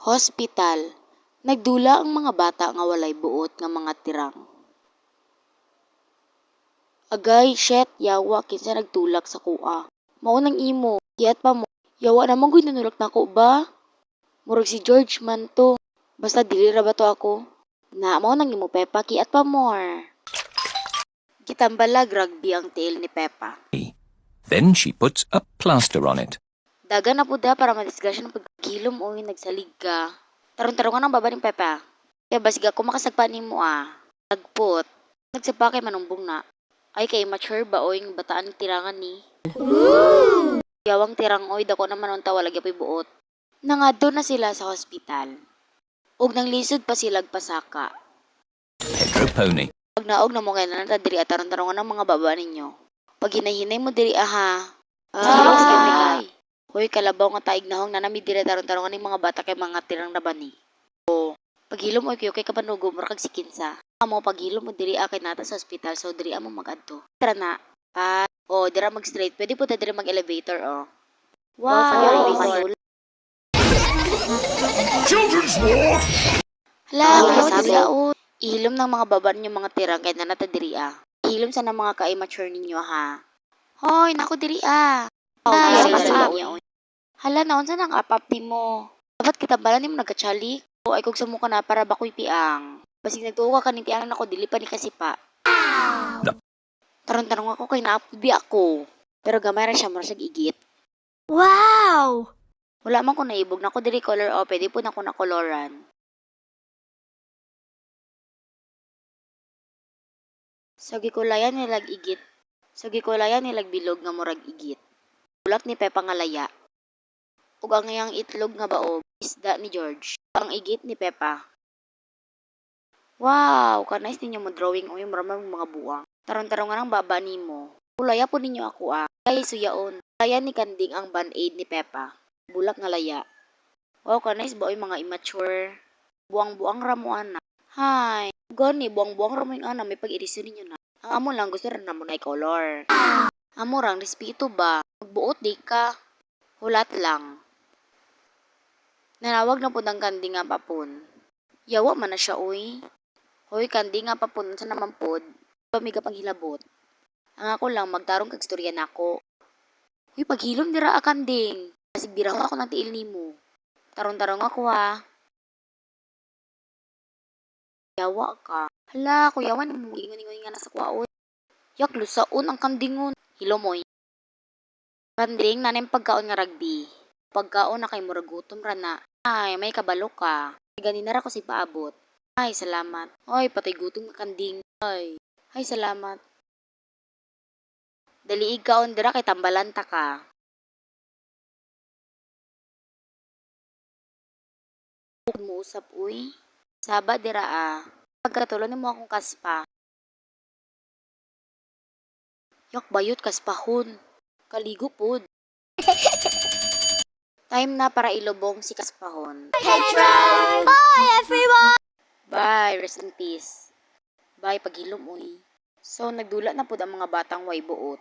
Hospital. Nagdula ang mga bata nga walay buot nga mga tirang. Agay, shit, yawa, kinsa nagtulak sa kuha. Mao nang imo, kiyat pa mo. Yawa naman gud nanulak nako ba? Murag si George man to. Basta dili ra ba to ako? Na, mao nang imo Peppa, kiyat pa more. Gitambalag rugby ang tiil ni Peppa. Then she puts a plaster on it. Daga na puda para madisgrasya ng pagkilom o nagsalig ka. Tarong-tarongan ang baba ni Peppa. Kaya basig ako makasagpa ni mo Nagput. Nagsapa kay manumbong na. Ay kay mature ba o yung bataan ng tirangan ni. Yawang tirang oy dako naman unta wala gyapon buot. Nangadto na sila sa hospital. Ug nang lisod pa sila pasaka. Pedro Pony. Pag naog na mo kay nanata diri at tarong-tarongan ang mga baba ninyo. Pag hinahinay mo diri kay. Hoy kalabaw nga taig nahong nanami diri tarong-tarongan ning mga bata kay mga tirang na bani. Paghilom oy kay kapanugo mo kag si Kinsa. Amo paghilom mo diri kay nata sa ospital so diri amo magadto. Tara na. Dira mag straight. Pwede po ta diri mag elevator Wow. Children's Ward! Hala, sabi ihilom ng mga baba ninyo mga tirang kay nanata diri Ihilom sa ng mga ka-immature ninyo ha. Hoy, nako diri Hala, naunsa nang apapti mo? Dapat kita bala nimo nagkatsalik. O ay kog sa muka na para bakoy piang. Basig nagtuo ka kaning piang nako dili pa ni kasipa. Tarong-tarong ako kay naapudi ako. Pero gamay ra siya mura siya igit. Wow! Wala man ko naibog nako diri color pwede po nako na koloran. Sa gikulayan nilag igit. Sa gikulayan nilag bilog nga murag igit. Bulak ni Peppa nga laya. Ug ang iyang itlog nga baog, isda ni George. Ang igit ni Peppa. Wow, ka-nice ninyo mo drawing o yung maraming mga buwang. Tarong-tarongan ang baba nimo. Kulaya po ninyo ako Ay, suyaon. Laya ni Kanding ang band-aid ni Peppa. Bulak nga laya. Wow, ka-nice ba o yung mga immature? Buwang-buwang ramuan na. Hi. Gani, buwang-buwang ramuan ana may pag-irisyon ninyo na. Ang amo lang gusto rin na mo na color. Amo rang respeto ba? Magbuot di ka. Hulat lang. Nanawag na po ng Kandi nga papun. Yawa man na siya, uy. Hoy, Kandi nga papun, sa naman pod. Pamiga pang hilabot. Ang ako lang, magtarong kag storya nako. Uy, paghilom dira Kanding. Kasig bira ako ng tiil nimo. Tarong-tarong ako Yawa ka. Hala, kuyawan mo ingon-ingon nga nasa kwaon. Yak, lusaon ang Kandingon. Hilomoy. Kanding, nanim pagkaon nga rugby. Pagkaon na kay muragutom ra na. Ay, may kabalo ka. Ganina ra ko si paabot. Ay, salamat. Ay, patay gutom nga Kanding. Ay, salamat. Dali ikaon dira kay tambalanta ka. Mo usap uy. Saba dira Pagkatulon nimo akong kaspa. Yak bayot kaspahon. Kaligo pod. Time na para ilubong si kaspahon. Bye, everyone! Bye, rest in peace. Bye, paghilom uy. So, nagdula na pod ang mga batang way buot.